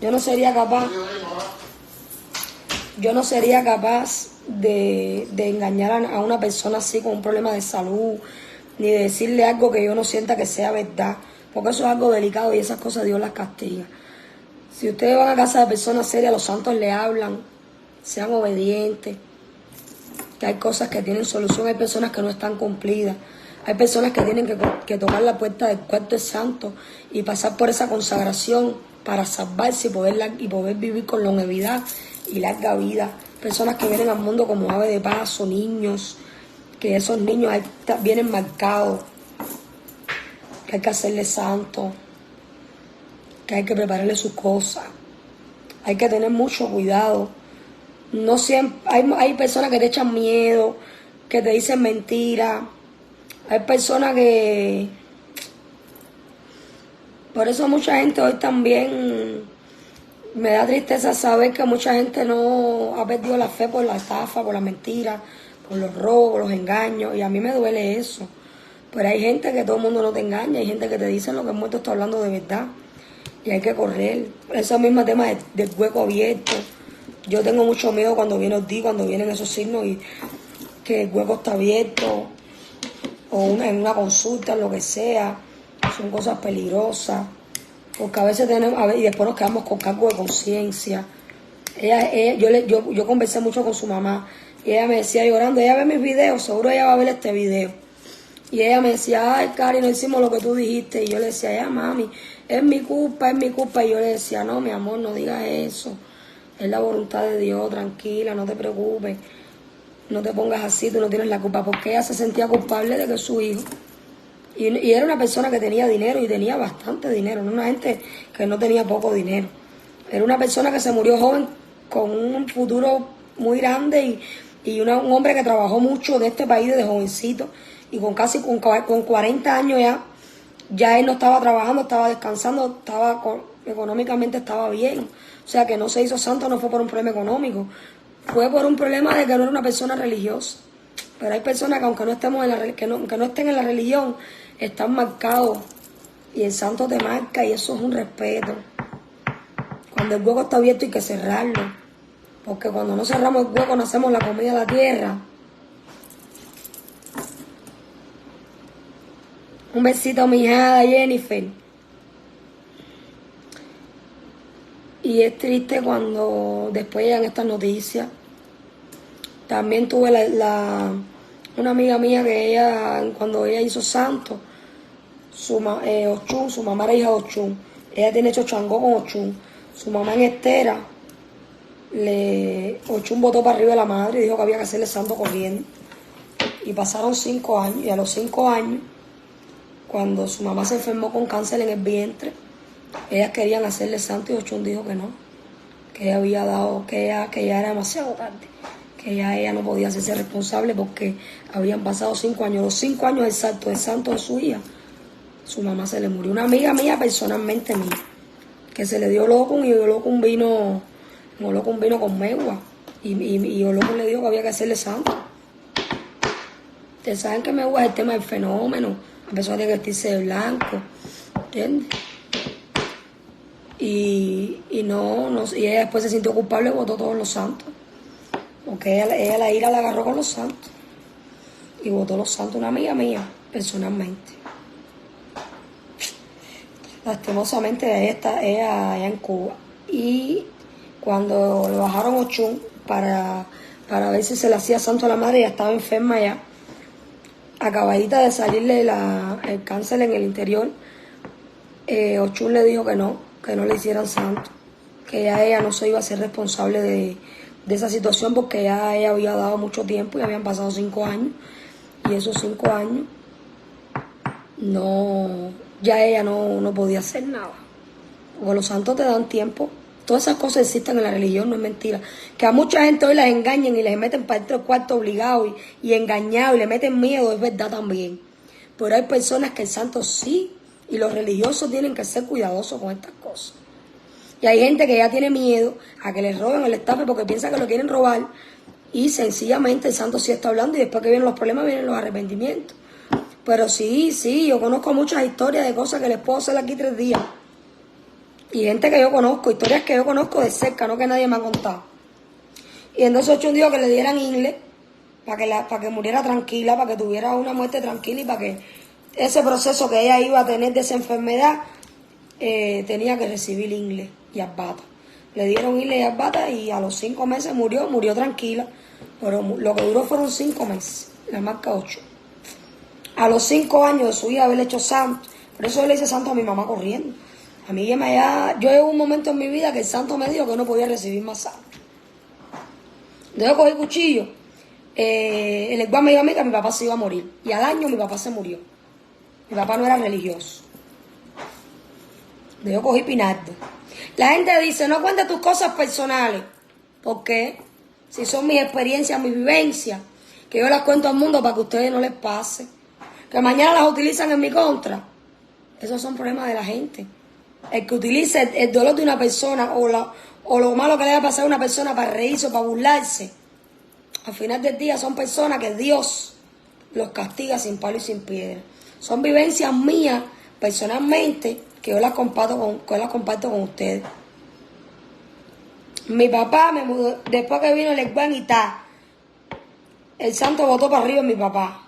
Yo no sería capaz, yo no sería capaz de engañar a una persona así con un problema de salud, ni de decirle algo que yo no sienta que sea verdad, porque eso es algo delicado y esas cosas Dios las castiga. Si ustedes van a casa de personas serias, los santos le hablan, sean obedientes, que hay cosas que tienen solución, hay personas que no están cumplidas, hay personas que tienen que tocar la puerta del cuarto del santo y pasar por esa consagración para salvarse y poder vivir con longevidad y larga vida. Personas que vienen al mundo como ave de paso, niños, que esos niños vienen marcados, que hay que hacerles santo, que hay que prepararle sus cosas, hay que tener mucho cuidado. No siempre, hay personas que te echan miedo, que te dicen mentiras, hay personas que... Por eso mucha gente hoy también me da tristeza saber que mucha gente no ha perdido la fe por la estafa, por la mentira, por los robos, los engaños, y a mí me duele eso. Pero hay gente que todo el mundo no te engaña, hay gente que te dice lo que el muerto está hablando de verdad, y hay que correr. Ese mismo tema del hueco abierto. Yo tengo mucho miedo cuando viene el día, cuando vienen esos signos y que el hueco está abierto, o en una consulta, lo que sea. Son cosas peligrosas, porque a veces tenemos, y después nos quedamos con cargo de conciencia. Yo conversé mucho con su mamá, y ella me decía llorando, ella ve mis videos, seguro ella va a ver este video. Y ella me decía, ay, Cari, no hicimos lo que tú dijiste. Y yo le decía, ya, mami, es mi culpa, es mi culpa. Y yo le decía, no, mi amor, no digas eso. Es la voluntad de Dios, tranquila, no te preocupes. No te pongas así, tú no tienes la culpa. Porque ella se sentía culpable de que su hijo... Y era una persona que tenía dinero y tenía bastante dinero, no una gente que no tenía poco dinero. Era una persona que se murió joven con un futuro muy grande y un hombre que trabajó mucho en este país desde jovencito y con 40 años ya él no estaba trabajando, estaba descansando, económicamente estaba bien. O sea que no se hizo santo, no fue por un problema económico, fue por un problema de que no era una persona religiosa. Pero hay personas que aunque no estemos que no estén en la religión, están marcados y el santo te marca y eso es un respeto. Cuando el hueco está abierto hay que cerrarlo, porque cuando no cerramos el hueco no hacemos la comida a la tierra. Un besito a mi hija Jennifer. Y es triste cuando después llegan estas noticias. También tuve una amiga mía que cuando ella hizo santo, Ochun, su mamá era hija de Ochun. Ella tiene chochangó con Ochun. Su mamá en Estera, Ochun botó para arriba de la madre y dijo que había que hacerle santo corriendo. Y pasaron 5 años, y a los 5 años, cuando su mamá se enfermó con cáncer en el vientre, ellas querían hacerle santo y Ochun dijo que no, que ella había dado, que ya era demasiado tarde, que ya ella no podía hacerse responsable porque habían pasado 5 años. Los 5 años exactos del santo de su hija, su mamá se le murió. Una amiga mía, personalmente mía, que se le dio Olocun y Olocun vino con megua. Y Olocun le dijo que había que hacerle santo. Ustedes saben que megua es el tema del fenómeno. La persona tiene que vestirse de blanco, ¿entiendes? Y ella después se sintió culpable y votó todos los santos. Porque ella la ira la agarró con los santos. Y votó los santos. Una amiga mía, personalmente. Lastimosamente ella está allá en Cuba. Y cuando le bajaron Ochun para ver si se le hacía santo a la madre, ella estaba enferma ya. Acabadita de salirle el cáncer en el interior, Ochun le dijo que no le hicieran santo, que ya ella no se iba a ser responsable de esa situación porque ya ella había dado mucho tiempo y habían pasado 5 años. Y esos 5 años ya ella no podía hacer nada. Porque los santos te dan tiempo. Todas esas cosas existen en la religión, no es mentira. Que a mucha gente hoy las engañen y les meten para dentro del cuarto obligado y engañado y le meten miedo, es verdad también. Pero hay personas que el santo sí, y los religiosos tienen que ser cuidadosos con estas cosas. Y hay gente que ya tiene miedo a que les roben o les estafen porque piensa que lo quieren robar. Y sencillamente el santo sí está hablando y después que vienen los problemas vienen los arrepentimientos. Pero sí, yo conozco muchas historias de cosas que les puedo hacer aquí 3 días. Y gente que yo conozco, historias que yo conozco de cerca, no que nadie me ha contado. Y entonces Ochun dijo que le dieran ingle para que muriera tranquila, para que tuviera una muerte tranquila y para que ese proceso que ella iba a tener de esa enfermedad tenía que recibir ingle y Abbata. Le dieron ingle y Abbata y a los 5 meses murió tranquila, pero lo que duró fueron 5 meses, la marca 8. A los 5 años de su hija haberle hecho santo, por eso yo le hice santo a mi mamá corriendo. A mí yo llevo un momento en mi vida que el santo me dijo que no podía recibir más santo. Yo cogí cuchillo. El igual me dijo a mí que mi papá se iba a morir. Y al año mi papá se murió. Mi papá no era religioso. Yo cogí pinardo. La gente dice, no cuentes tus cosas personales. ¿Por qué? Si son mis experiencias, mis vivencias, que yo las cuento al mundo para que a ustedes no les pase. Que mañana las utilizan en mi contra. Esos son problemas de la gente. El que utilice el dolor de una persona o lo malo que le va a pasar a una persona para reírse o para burlarse, al final del día son personas que Dios los castiga sin palo y sin piedra. Son vivencias mías, personalmente, que yo las comparto con ustedes. Mi papá me mudó, después que vino el Ekban y tal, el santo botó para arriba a mi papá.